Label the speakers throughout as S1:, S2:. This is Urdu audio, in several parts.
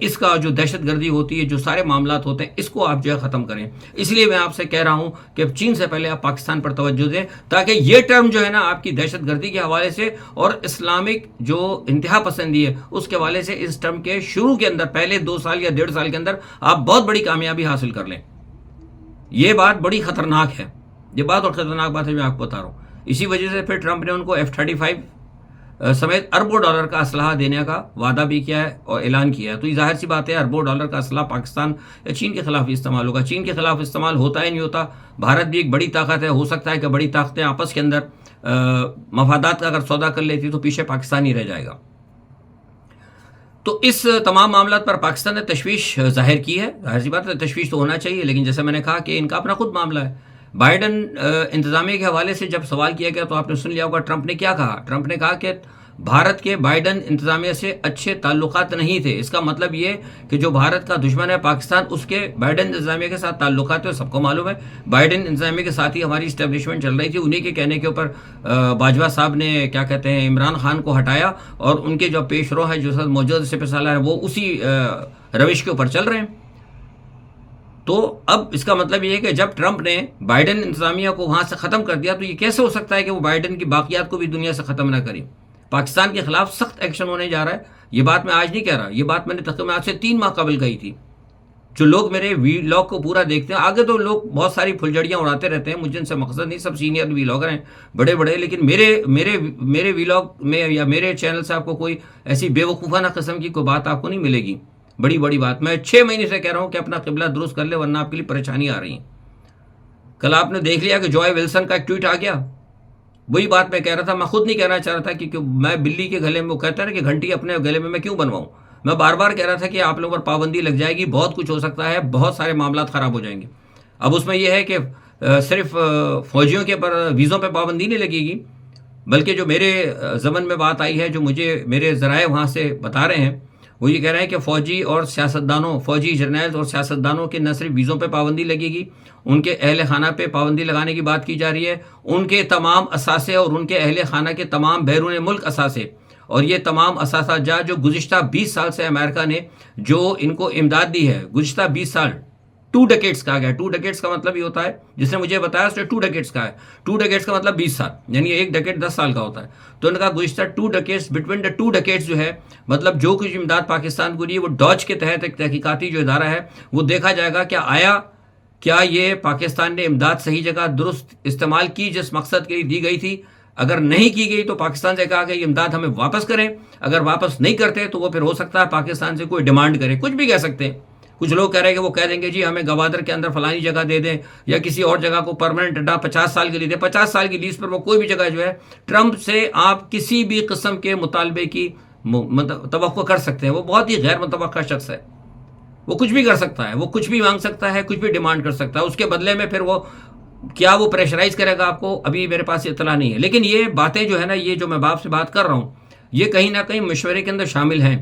S1: اس کا جو دہشت گردی ہوتی ہے، جو سارے معاملات ہوتے ہیں، اس کو آپ جو ہے ختم کریں. اس لیے میں آپ سے کہہ رہا ہوں کہ چین سے پہلے آپ پاکستان پر توجہ دیں، تاکہ یہ ٹرم جو ہے نا آپ کی دہشت گردی کے حوالے سے اور اسلامک جو انتہا پسندی ہے اس کے حوالے سے، اس ٹرم کے شروع کے اندر پہلے 2 سال یا 1.5 سال کے اندر آپ بہت بڑی کامیابی حاصل کر لیں. یہ بات بڑی خطرناک ہے، یہ بات اور خطرناک بات ہے، میں آپ کو بتا رہا ہوں. اسی وجہ سے پھر ٹرمپ نے ان کو F-35 سمیت اربوں ڈالر کا اسلحہ دینے کا وعدہ بھی کیا ہے اور اعلان کیا ہے. تو یہ ظاہر سی بات ہے، اربوں ڈالر کا اسلحہ پاکستان یا چین کے خلاف استعمال ہوگا. چین کے خلاف استعمال ہوتا ہے نہیں ہوتا، بھارت بھی ایک بڑی طاقت ہے، ہو سکتا ہے کہ بڑی طاقتیں آپس کے اندر مفادات کا اگر سودا کر لیتی تو پیچھے پاکستان ہی رہ جائے گا. تو اس تمام معاملات پر پاکستان نے تشویش ظاہر کی ہے. ظاہر سی بات ہے، تشویش تو ہونا چاہیے، لیکن جیسے میں نے کہا کہ ان کا اپنا خود معاملہ ہے. بائیڈن انتظامیہ کے حوالے سے جب سوال کیا گیا تو آپ نے سن لیا ہوگا ٹرمپ نے کیا کہا. ٹرمپ نے کہا کہ بھارت کے بائیڈن انتظامیہ سے اچھے تعلقات نہیں تھے. اس کا مطلب یہ کہ جو بھارت کا دشمن ہے پاکستان، اس کے بائیڈن انتظامیہ کے ساتھ تعلقات ہیں. سب کو معلوم ہے بائیڈن انتظامیہ کے ساتھ ہی ہماری اسٹیبلشمنٹ چل رہی تھی. انہی کے کہنے کے اوپر باجوہ صاحب نے کیا کہتے ہیں عمران خان کو ہٹایا، اور ان کے جو پیش رو ہیں جو ساتھ موجود سپہ سالار ہیں وہ اسی روش کے اوپر چل رہے ہیں. تو اب اس کا مطلب یہ ہے کہ جب ٹرمپ نے بائیڈن انتظامیہ کو وہاں سے ختم کر دیا تو یہ کیسے ہو سکتا ہے کہ وہ بائیڈن کی باقیات کو بھی دنیا سے ختم نہ کریں. پاکستان کے خلاف سخت ایکشن ہونے جا رہا ہے. یہ بات میں آج نہیں کہہ رہا، یہ بات میں نے تقریباً آج سے 3 ماہ قبل کہی تھی. جو لوگ میرے ویلاگ کو پورا دیکھتے ہیں، آگے تو لوگ بہت ساری پھلجڑیاں اڑاتے رہتے ہیں، مجھے ان سے مقصد نہیں، سب سینئر ویلاگر ہیں بڑے بڑے، لیکن میرے ویلاگ میں یا میرے چینل سے آپ کو کوئی ایسی بے وقوفانہ قسم کی کوئی بات آپ کو نہیں ملے گی. بڑی بات میں 6 مہینے سے کہہ رہا ہوں کہ اپنا قبلہ درست کر لے ورنہ آپ کے لیے پریشانی آ رہی ہیں. کل آپ نے دیکھ لیا کہ جوائے ولسن کا ایک ٹویٹ آ گیا. وہی بات میں کہہ رہا تھا، میں خود نہیں کہنا چاہ رہا تھا کہ میں بلی کے گلے میں، وہ کہتا ہے نا کہ گھنٹی اپنے گلے میں کیوں بنواؤں. میں بار بار کہہ رہا تھا کہ آپ لوگوں پر پابندی لگ جائے گی، بہت کچھ ہو سکتا ہے، بہت سارے معاملات خراب ہو جائیں گے. اب اس میں یہ ہے کہ صرف فوجیوں کے پر ویزوں پہ پابندی نہیں لگے گی، بلکہ جو میرے ضمن میں بات آئی ہے، جو مجھے میرے ذرائع وہاں سے بتا رہے ہیں، وہ یہ کہہ رہے ہیں کہ فوجی اور سیاستدانوں، فوجی جرنیل اور سیاستدانوں کے نہ صرف ویزوں پہ پابندی لگے گی، ان کے اہل خانہ پہ پابندی لگانے کی بات کی جا رہی ہے. ان کے تمام اثاثے اور ان کے اہل خانہ کے تمام بیرون ملک اثاثے اور یہ تمام اثاثہ جات جو گزشتہ 20 سال سے امریکہ نے جو ان کو امداد دی ہے، گزشتہ 20 سال 2 ڈیکیڈز کہا گیا. 2 ڈیکیڈز کا مطلب یہ ہوتا ہے، جس نے مجھے بتایا اس نے 2 ڈیکیڈز کہا ہے. 2 ڈیکیڈز کا مطلب 20 سال، یعنی ایک ڈیکیڈ 10 سال کا ہوتا ہے. تو ان کا گزشتہ 2 ڈیکیڈز، بٹوین دا 2 ڈیکیڈز جو ہے، مطلب جو کچھ امداد پاکستان کو دی وہ ڈاج کے تحت ایک تحقیقاتی جو ادارہ ہے وہ دیکھا جائے گا کیا یہ پاکستان نے امداد صحیح جگہ درست استعمال کی جس مقصد کے لیے دی گئی تھی. اگر نہیں کی گئی تو پاکستان سے کہا کہ یہ امداد ہمیں واپس کریں. اگر واپس نہیں کرتے تو وہ پھر ہو سکتا ہے پاکستان سے کوئی ڈیمانڈ کرے، کچھ بھی کہہ سکتے ہیں. کچھ لوگ کہہ رہے ہیں کہ وہ کہہ دیں گے جی ہمیں گوادر کے اندر فلانی جگہ دے دیں یا کسی اور جگہ کو پرماننٹ اڈا 50 سال کے لیے دے. 50 سال کی لیز پر وہ کوئی بھی جگہ جو ہے، ٹرمپ سے آپ کسی بھی قسم کے مطالبے کی توقع کر سکتے ہیں. وہ بہت ہی غیر متوقع شخص ہے، وہ کچھ بھی کر سکتا ہے، وہ کچھ بھی مانگ سکتا ہے، کچھ بھی ڈیمانڈ کر سکتا ہے. اس کے بدلے میں پھر وہ کیا وہ پریشرائز کرے گا آپ کو، ابھی میرے پاس اطلاع نہیں ہے. لیکن یہ باتیں جو ہے نا، یہ جو میں باپ سے بات کر رہا ہوں، یہ کہیں نہ کہیں مشورے کے اندر شامل ہیں.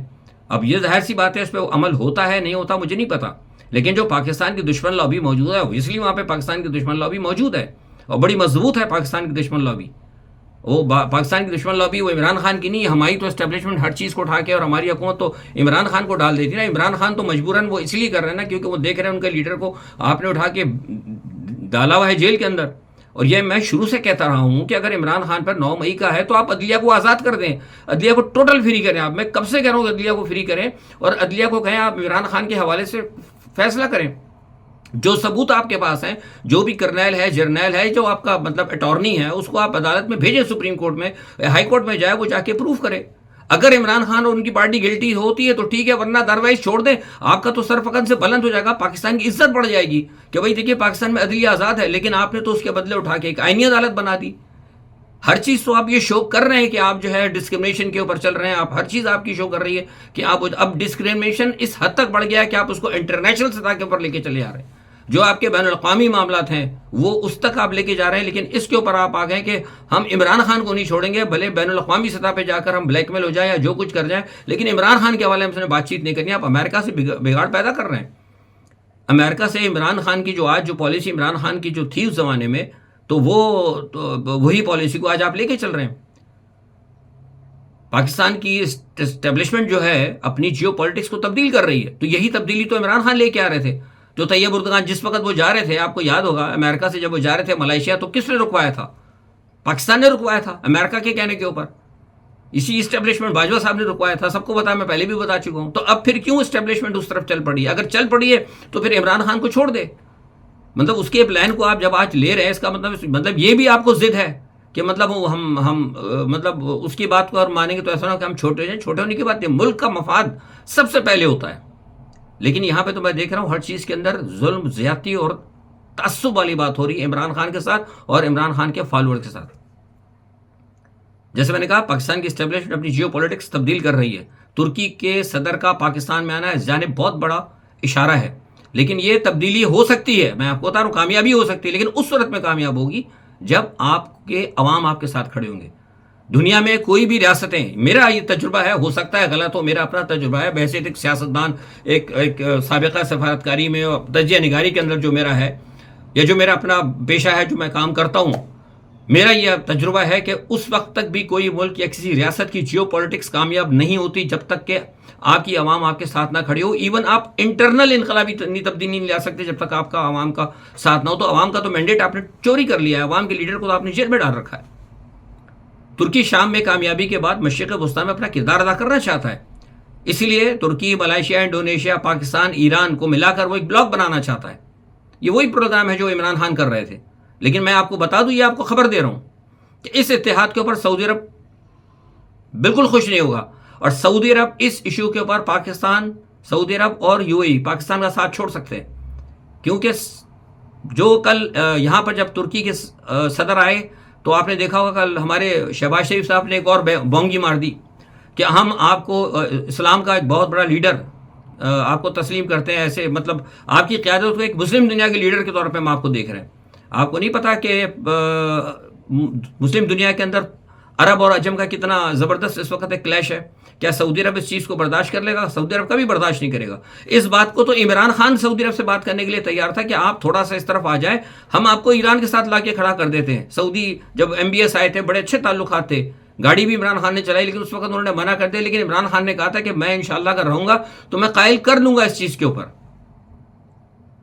S1: اب یہ ظاہر سی بات ہے، اس پہ عمل ہوتا ہے نہیں ہوتا مجھے نہیں پتا، لیکن جو پاکستان کی دشمن لابی موجود ہے، اس لیے وہاں پہ پاکستان کی دشمن لابی موجود ہے اور بڑی مضبوط ہے پاکستان کی دشمن لابی. وہ پاکستان کی دشمن لابی وہ عمران خان کی نہیں، ہماری تو اسٹیبلشمنٹ ہر چیز کو اٹھا کے اور ہماری حکومت تو عمران خان کو ڈال دیتی نا. عمران خان تو مجبوراً وہ اس لیے کر رہے ہیں نا کیونکہ وہ دیکھ رہے ہیں ان کے لیڈر کو آپ نے اٹھا کے ڈالا ہوا ہے جیل کے اندر. اور یہ میں شروع سے کہتا رہا ہوں کہ اگر عمران خان پر 9 مئی کا ہے تو آپ عدلیہ کو آزاد کر دیں، عدلیہ کو ٹوٹل فری کریں. آپ میں کب سے کہہ رہا ہوں کہ عدلیہ کو فری کریں اور عدلیہ کو کہیں آپ عمران خان کے حوالے سے فیصلہ کریں. جو ثبوت آپ کے پاس ہیں، جو بھی کرنیل ہے، جرنیل ہے، جو آپ کا مطلب اٹارنی ہے، اس کو آپ عدالت میں بھیجیں، سپریم کورٹ میں، ہائی کورٹ میں جائے، وہ جا کے پروف کرے. اگر عمران خان اور ان کی پارٹی گلٹی ہوتی ہے تو ٹھیک ہے، ورنہ ادروائز چھوڑ دیں. آپ کا تو سر فقط سے بلند ہو جائے گا، پاکستان کی عزت بڑھ جائے گی کہ بھائی دیکھیے پاکستان میں عدلیہ آزاد ہے. لیکن آپ نے تو اس کے بدلے اٹھا کے ایک آئینی عدالت بنا دی. ہر چیز تو آپ یہ شو کر رہے ہیں کہ آپ جو ہے ڈسکرمنیشن کے اوپر چل رہے ہیں، آپ ہر چیز آپ کی شو کر رہی ہے کہ آپ اب ڈسکرمنیشن اس حد تک بڑھ گیا ہے کہ آپ اس کو انٹرنیشنل سطح کے اوپر لے کے چلے آ رہے ہیں. جو آپ کے بین الاقوامی معاملات ہیں وہ اس تک آپ لے کے جا رہے ہیں، لیکن اس کے اوپر آپ آ گئے کہ ہم عمران خان کو نہیں چھوڑیں گے، بھلے بین الاقوامی سطح پہ جا کر ہم بلیک میل ہو جائیں یا جو کچھ کر جائیں، لیکن عمران خان کے حوالے میں بات چیت نہیں کرنی. آپ امریکہ سے بگاڑ پیدا کر رہے ہیں. امریکہ سے عمران خان کی جو آج جو پالیسی عمران خان کی جو تھی اس زمانے میں، تو وہی پالیسی کو آج آپ لے کے چل رہے ہیں. پاکستان کی اسٹیبلشمنٹ جو ہے اپنی جیو پالیٹکس کو تبدیل کر رہی ہے. تو یہی تبدیلی تو عمران خان لے کے آ رہے تھے. جو طیب اردگان جس وقت وہ جا رہے تھے، آپ کو یاد ہوگا امریکہ سے جب وہ جا رہے تھے ملائیشیا، تو کس نے رکوایا تھا؟ پاکستان نے رکوایا تھا، امریکہ کے کہنے کے اوپر. اسی اسٹیبلشمنٹ باجوہ صاحب نے رکوایا تھا. سب کو پتا، میں پہلے بھی بتا چکا ہوں. تو اب پھر کیوں اسٹیبلشمنٹ اس طرف چل پڑی ہے؟ اگر چل پڑی ہے تو پھر عمران خان کو چھوڑ دے. مطلب اس کے پلان کو آپ جب آج لے رہے ہیں، اس کا مطلب یہ بھی آپ کو ضد ہے کہ مطلب ہم مطلب اس کی بات کو اور مانیں گے تو ایسا نہ ہو کہ ہم چھوٹے ہیں. چھوٹے ہونے کی بات نہیں، ملک کا مفاد سب سے پہلے ہوتا ہے. لیکن یہاں پہ تو میں دیکھ رہا ہوں ہر چیز کے اندر ظلم، زیادتی اور تعصب والی بات ہو رہی ہے عمران خان کے ساتھ اور عمران خان کے فالوور کے ساتھ. جیسے میں نے کہا، پاکستان کی اسٹیبلشمنٹ اپنی جیو پالیٹکس تبدیل کر رہی ہے. ترکی کے صدر کا پاکستان میں آنا اس جانب بہت بڑا اشارہ ہے. لیکن یہ تبدیلی ہو سکتی ہے، میں آپ کو بتا رہا ہوں، کامیابی ہو سکتی ہے، لیکن اس صورت میں کامیاب ہوگی جب آپ کے عوام آپ کے ساتھ کھڑے ہوں گے. دنیا میں کوئی بھی ریاستیں، میرا یہ تجربہ ہے، ہو سکتا ہے غلط ہو، میرا اپنا تجربہ ہے بحیثیت ایک سیاستدان، ایک سابقہ سفارتکاری میں اور تجزیہ نگاری کے اندر جو میرا ہے، یا جو میرا اپنا پیشہ ہے، جو میں کام کرتا ہوں، میرا یہ تجربہ ہے کہ اس وقت تک بھی کوئی ملک یا کسی ریاست کی جیو پالیٹکس کامیاب نہیں ہوتی جب تک کہ آپ کی عوام آپ کے ساتھ نہ کھڑی ہو. ایون آپ انٹرنل انقلابی تبدیلی نہیں لا سکتے جب تک آپ کا عوام کا ساتھ نہ ہو. تو عوام کا تو مینڈیٹ آپ نے چوری کر لیا ہے، عوام کے لیڈر کو تو آپ نے جیل میں ڈال رکھا ہے. ترکی شام میں کامیابی کے بعد مشرق وسطیٰ میں اپنا کردار ادا کرنا چاہتا ہے. اسی لیے ترکی، ملائیشیا، انڈونیشیا، پاکستان، ایران کو ملا کر وہ ایک بلاک بنانا چاہتا ہے. یہ وہی پروگرام ہے جو عمران خان کر رہے تھے. لیکن میں آپ کو بتا دوں، یہ آپ کو خبر دے رہا ہوں کہ اس اتحاد کے اوپر سعودی عرب بالکل خوش نہیں ہوگا. اور سعودی عرب اس ایشو کے اوپر پاکستان، سعودی عرب اور یو اے ای پاکستان کا ساتھ چھوڑ سکتے ہیں. کیونکہ جو کل یہاں پر جب ترکی کے صدر آئے تو آپ نے دیکھا ہوگا کل ہمارے شہباز شریف صاحب نے ایک اور بونگی مار دی کہ ہم آپ کو اسلام کا ایک بہت بڑا لیڈر آپ کو تسلیم کرتے ہیں. ایسے مطلب آپ کی قیادت کو ایک مسلم دنیا کے لیڈر کے طور پہ ہم آپ کو دیکھ رہے ہیں. آپ کو نہیں پتا کہ مسلم دنیا کے اندر عرب اور عجم کا کتنا زبردست اس وقت ایک کلیش ہے. کیا سعودی عرب اس چیز کو برداشت کر لے گا؟ سعودی عرب کبھی برداشت نہیں کرے گا اس بات کو. تو عمران خان سعودی عرب سے بات کرنے کے لیے تیار تھا کہ آپ تھوڑا سا اس طرف آ جائیں، ہم آپ کو ایران کے ساتھ لا کے کھڑا کر دیتے ہیں. سعودی جب MBS آئے تھے، بڑے اچھے تعلقات تھے، گاڑی بھی عمران خان نے چلائی، لیکن اس وقت انہوں نے منع کر دیا. لیکن عمران خان نے کہا تھا کہ میں انشاءاللہ اگر رہوں گا تو میں قائل کر لوں گا اس چیز کے اوپر.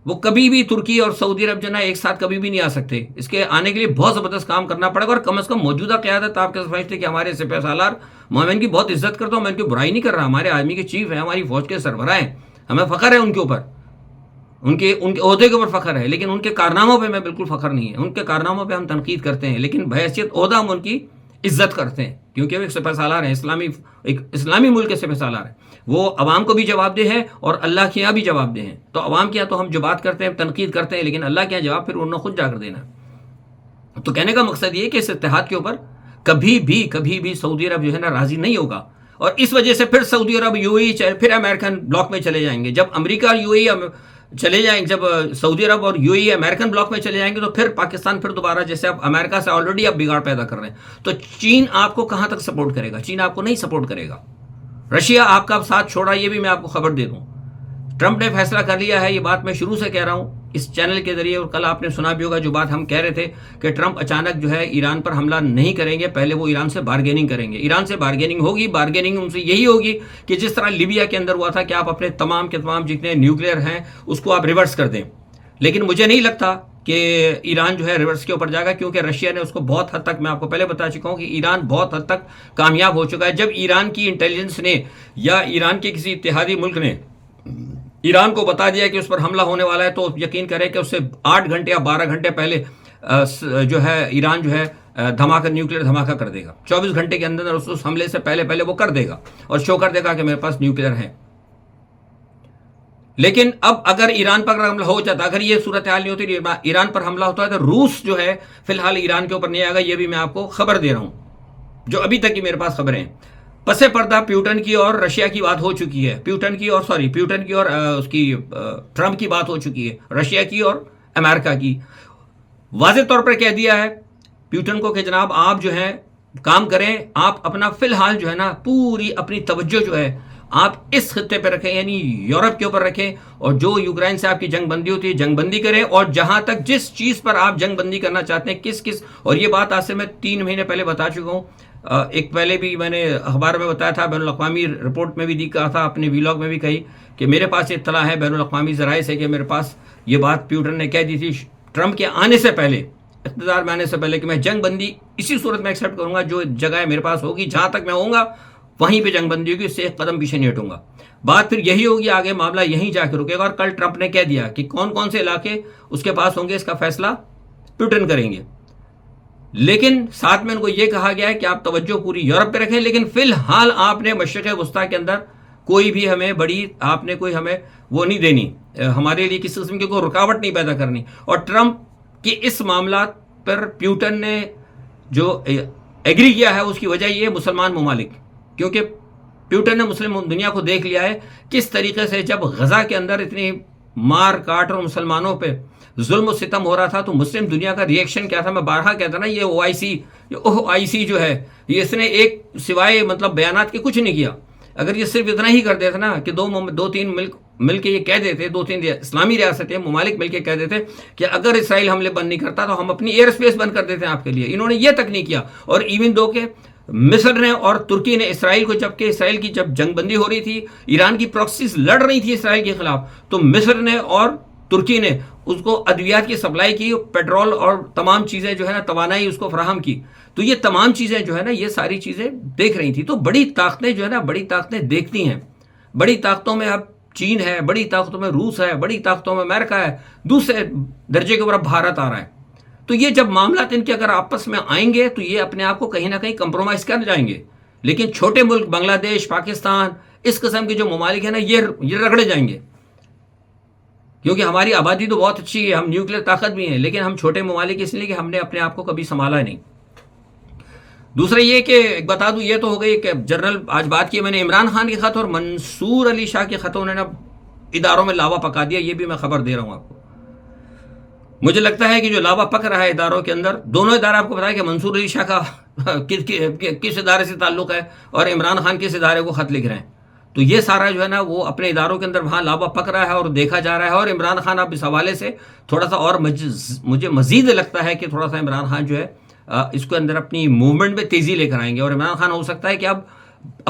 S1: وہ کبھی بھی ترکی اور سعودی عرب جو نا ایک ساتھ کبھی بھی نہیں آ سکتے. اس کے آنے کے لیے بہت زبردست کام کرنا پڑے گا. اور کم از کم موجودہ قیادت آپ کے سمجھتے کہ ہمارے سپہ سالار، میں ان کی بہت عزت کرتا ہوں، میں ان کی برائی نہیں کر رہا. ہمارے آرمی کے چیف ہیں، ہماری فوج کے سربراہ ہیں، ہمیں فخر ہے ان کے اوپر، ان کے عہدے کے اوپر فخر ہے. لیکن ان کے کارناموں پہ میں بالکل فخر نہیں ہے. ان کے کارناموں پہ ہم تنقید کرتے ہیں، لیکن بحیثیت عہدہ ہم ان کی عزت کرتے ہیں، کیونکہ وہ ایک سپہ سالار ہیں، ایک اسلامی ملک کے سپہ سالار ہیں. وہ عوام کو بھی جواب دہ ہے اور اللہ کے یہاں بھی جواب دہ ہیں. تو عوام کے یہاں تو ہم جو بات کرتے ہیں تنقید کرتے ہیں، لیکن اللہ کے یہاں جواب پھر انہوں نے خود جا کر دینا. تو کہنے کا مقصد یہ کہ اس اتحاد کے اوپر کبھی بھی سعودی عرب جو ہے نا راضی نہیں ہوگا. اور اس وجہ سے پھر سعودی عرب، یو اے ای، پھر امریکن بلاک میں چلے جائیں گے. جب امریکہ اور یو اے ای چلے جائیں گے، جب سعودی عرب اور you a E American block میں چلے جائیں گے، تو پھر پاکستان پھر دوبارہ، جیسے اب امریکہ سے آلریڈی اب بگاڑ پیدا کر رہے ہیں، تو چین آپ کو کہاں تک سپورٹ کرے گا؟ چین آپ کو نہیں سپورٹ کرے گا. رشیا آپ کا ساتھ چھوڑا، یہ بھی میں آپ کو خبر دے دوں. ٹرمپ نے فیصلہ کر لیا ہے. یہ بات میں شروع سے کہہ رہا ہوں اس چینل کے ذریعے، اور کل آپ نے سنا بھی ہوگا جو بات ہم کہہ رہے تھے کہ ٹرمپ اچانک جو ہے ایران پر حملہ نہیں کریں گے، پہلے وہ ایران سے بارگیننگ کریں گے. ایران سے بارگیننگ ہوگی. بارگیننگ ان سے یہی ہوگی کہ جس طرح لیبیا کے اندر ہوا تھا کہ آپ اپنے تمام کے تمام جتنے نیوکلیئر ہیں اس کو آپ ریورس کر دیں. لیکن مجھے نہیں لگتا کہ ایران جو ہے ریورس کے اوپر جائے گا، کیونکہ رشیا نے اس کو بہت حد تک، میں آپ کو پہلے بتا چکا ہوں کہ ایران بہت حد تک کامیاب ہو چکا ہے. جب ایران کی انٹیلیجنس نے یا ایران کے کسی اتحادی ملک نے ایران کو بتا دیا کہ اس پر حملہ ہونے والا ہے، تو یقین کریں کہ اس سے 8 گھنٹے یا 12 گھنٹے پہلے جو ہے ایران جو ہے دھماکہ، نیوکلیئر دھماکہ کر دے گا. 24 گھنٹے کے اندر اس حملے سے پہلے وہ کر دے گا اور شو کر دے گا کہ میرے پاس نیوکلیئر ہیں. لیکن اب اگر ایران پر حملہ ہو جاتا، اگر یہ صورتحال نہیں ہوتی، ایران پر حملہ ہوتا ہے، تو روس جو ہے فی الحال ایران کے اوپر نہیں آئے گا. یہ بھی میں آپ کو خبر دے رہا ہوں جو ابھی تک کی میرے پاس خبریں ہیں. پس پردہ پیوٹن کی اور رشیا کی بات ہو چکی ہے. پیوٹن کی اور اس کی ٹرمپ کی بات ہو چکی ہے، رشیا کی اور امریکہ کی. واضح طور پر کہہ دیا ہے پیوٹن کو کہ جناب آپ جو ہے کام کریں، آپ اپنا فی الحال جو ہے نا پوری اپنی توجہ جو ہے آپ اس خطے پہ رکھیں، یعنی یورپ کے اوپر رکھیں، اور جو یوکرین سے آپ کی جنگ بندی ہوتی ہے جنگ بندی کریں. اور جہاں تک جس چیز پر آپ جنگ بندی کرنا چاہتے ہیں، کس اور یہ بات آج سے میں 3 مہینے پہلے بتا چکا ہوں. ایک پہلے بھی میں نے اخبار میں بتایا تھا، بین الاقوامی رپورٹ میں بھی کہا تھا، اپنے ویلاگ میں بھی کہی کہ میرے پاس اطلاع ہے بین الاقوامی ذرائع سے کہ میرے پاس یہ بات پیوٹن نے کہہ دی تھی ٹرمپ کے آنے سے پہلے، اقتدار میں آنے سے پہلے، کہ میں جنگ بندی اسی صورت میں ایکسیپٹ کروں گا، جو جگہ میرے پاس ہوگی جہاں تک میں ہوں گا وہیں پہ جنگ بندی ہوگی، اس سے ایک قدم پیچھے نہیں ہٹوں گا. بات پھر یہی ہوگی، آگے معاملہ یہیں جا کے رکے گا. اور کل ٹرمپ نے کہہ دیا کہ کون کون سے علاقے اس کے پاس ہوں گے، اس کا فیصلہ پیوٹن کریں گے. لیکن ساتھ میں ان کو یہ کہا گیا ہے کہ آپ توجہ پوری یورپ پہ رکھیں، لیکن فی الحال آپ نے مشرق وسطیٰ کے اندر کوئی بھی ہمیں بڑی، آپ نے کوئی ہمیں وہ نہیں دینی، ہمارے لیے کسی قسم کی کوئی رکاوٹ نہیں پیدا کرنی. اور ٹرمپ کی اس معاملات پر پیوٹن نے جو ایگری کیا ہے، اس کی وجہ یہ مسلمان ممالک، کیونکہ پیوٹن نے مسلم دنیا کو دیکھ لیا ہے کس طریقے سے جب غزہ کے اندر اتنی مار کاٹ اور مسلمانوں پہ ظلم و ستم ہو رہا تھا تو مسلم دنیا کا ریئیکشن کیا تھا. میں بارہا کہتا نا، یہ او آئی سی جو ہے، یہ اس نے ایک سوائے مطلب بیانات کے کچھ نہیں کیا. اگر یہ صرف اتنا ہی کر دیتا نا کہ دو تین ملک مل کے یہ کہہ دیتے، دو تین اسلامی ریاستیں ممالک مل کے کہہ دیتے کہ اگر اسرائیل حملے بند نہیں کرتا تو ہم اپنی ایئر اسپیس بند کر دیتے ہیں آپ کے لیے. انہوں نے یہ تک نہیں کیا. اور ایون دو کہ مصر نے اور ترکی نے اسرائیل کو، جبکہ اسرائیل کی جب جنگ بندی ہو رہی تھی، ایران کی پراکسیز لڑ رہی تھی اسرائیل کے خلاف، تو مصر نے اور ترکی نے اس کو ادویات کی سپلائی کی، پیٹرول اور تمام چیزیں جو ہے نا، توانائی اس کو فراہم کی. تو یہ تمام چیزیں جو ہے نا، یہ ساری چیزیں دیکھ رہی تھی. تو بڑی طاقتیں جو ہے نا، بڑی طاقتیں دیکھتی ہیں. بڑی طاقتوں میں اب چین ہے، بڑی طاقتوں میں روس ہے، بڑی طاقتوں میں امریکہ ہے، دوسرے درجے کے اوپر اب بھارت آ رہا ہے. تو یہ جب معاملات ان کے اگر آپس میں آئیں گے تو یہ اپنے آپ کو کہیں نہ کہیں کمپرومائز کر جائیں گے. لیکن چھوٹے ملک بنگلہ دیش، پاکستان، اس قسم کے جو ممالک ہیں نا، یہ رگڑے جائیں گے، کیونکہ ہماری آبادی تو بہت اچھی ہے، ہم نیوکلیر طاقت بھی ہیں، لیکن ہم چھوٹے ممالک اس لیے کہ ہم نے اپنے آپ کو کبھی سنبھالا نہیں. دوسرا یہ کہ بتا دوں، یہ تو ہو گئی کہ جنرل آج بات کی میں نے عمران خان کے خط اور منصور علی شاہ کے خطوں نے نا اداروں میں لاوا پکا دیا. یہ بھی میں خبر دے رہا ہوں آپ کو. مجھے لگتا ہے کہ جو لاوا پک رہا ہے اداروں کے اندر، دونوں ادارے آپ کو بتایا کہ منصور علی شاہ کا کس ادارے سے تعلق ہے اور عمران خان کس ادارے کو خط لکھ رہے ہیں. تو یہ سارا جو ہے نا وہ اپنے اداروں کے اندر وہاں لاوا پک رہا ہے اور دیکھا جا رہا ہے. اور عمران خان اب اس حوالے سے تھوڑا سا اور مجھے مزید لگتا ہے کہ تھوڑا سا عمران خان جو ہے اس کے اندر اپنی موومنٹ میں تیزی لے کر آئیں گے. اور عمران خان ہو سکتا ہے کہ اب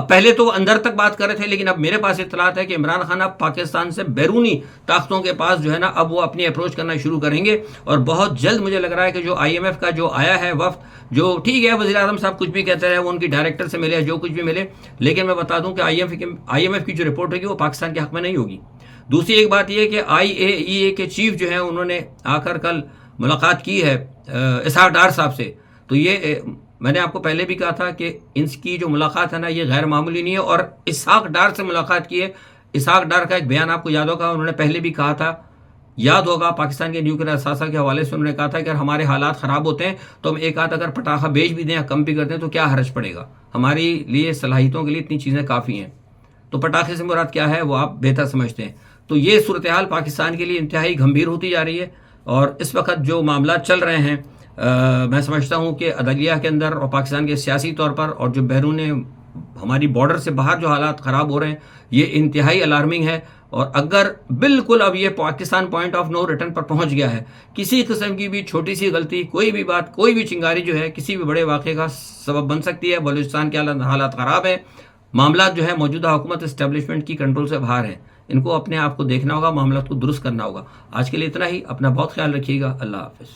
S1: پہلے تو اندر تک بات کر رہے تھے، لیکن اب میرے پاس اطلاعات ہے کہ عمران خان اب پاکستان سے بیرونی طاقتوں کے پاس جو ہے نا اب وہ اپنی اپروچ کرنا شروع کریں گے. اور بہت جلد مجھے لگ رہا ہے کہ جو آئی ایم ایف کا جو آیا ہے وفد، جو ٹھیک ہے وزیر اعظم صاحب کچھ بھی کہتے رہے، وہ ان کی ڈائریکٹر سے ملے، جو کچھ بھی ملے، لیکن میں بتا دوں کہ آئی ایم ایف کی جو رپورٹ ہوگی وہ پاکستان کے حق میں نہیں ہوگی. دوسری ایک بات یہ ہے کہ آئی اے ای اے کے چیف جو ہیں انہوں نے آ کر کل ملاقات کی ہے اسحاق ڈار صاحب سے. تو یہ میں نے آپ کو پہلے بھی کہا تھا کہ ان کی جو ملاقات ہے نا یہ غیر معمولی نہیں ہے. اور اسحاق ڈار سے ملاقات کی ہے. اسحاق ڈار کا ایک بیان آپ کو یاد ہوگا، انہوں نے پہلے بھی کہا تھا، یاد ہوگا پاکستان کے نیوکلیر اثاثہ کے حوالے سے انہوں نے کہا تھا کہ اگر ہمارے حالات خراب ہوتے ہیں تو ہم ایک آدھ اگر پٹاخہ بیچ بھی دیں یا کم بھی کر دیں تو کیا حرج پڑے گا، ہماری لیے صلاحیتوں کے لیے اتنی چیزیں کافی ہیں. تو پٹاخے سے مراد کیا ہے وہ آپ بہتر سمجھتے ہیں. تو یہ صورتحال پاکستان کے لیے انتہائی گمبھیر ہوتی جا رہی ہے. اور اس وقت جو معاملات چل رہے ہیں، میں سمجھتا ہوں کہ عدلیہ کے اندر اور پاکستان کے سیاسی طور پر اور جو بیرون ہماری بارڈر سے باہر جو حالات خراب ہو رہے ہیں یہ انتہائی الارمنگ ہے. اور اگر بالکل اب یہ Pakistan point of no return پر پہنچ گیا ہے، کسی قسم کی بھی چھوٹی سی غلطی، کوئی بھی بات، کوئی بھی چنگاری جو ہے کسی بھی بڑے واقعے کا سبب بن سکتی ہے. بلوچستان کے حالات خراب ہیں، معاملات جو ہے موجودہ حکومت اسٹیبلشمنٹ کی کنٹرول سے باہر ہیں. ان کو اپنے آپ کو دیکھنا ہوگا، معاملات کو درست کرنا ہوگا. آج کے لیے اتنا ہی. اپنا بہت خیال رکھیے گا. اللہ حافظ.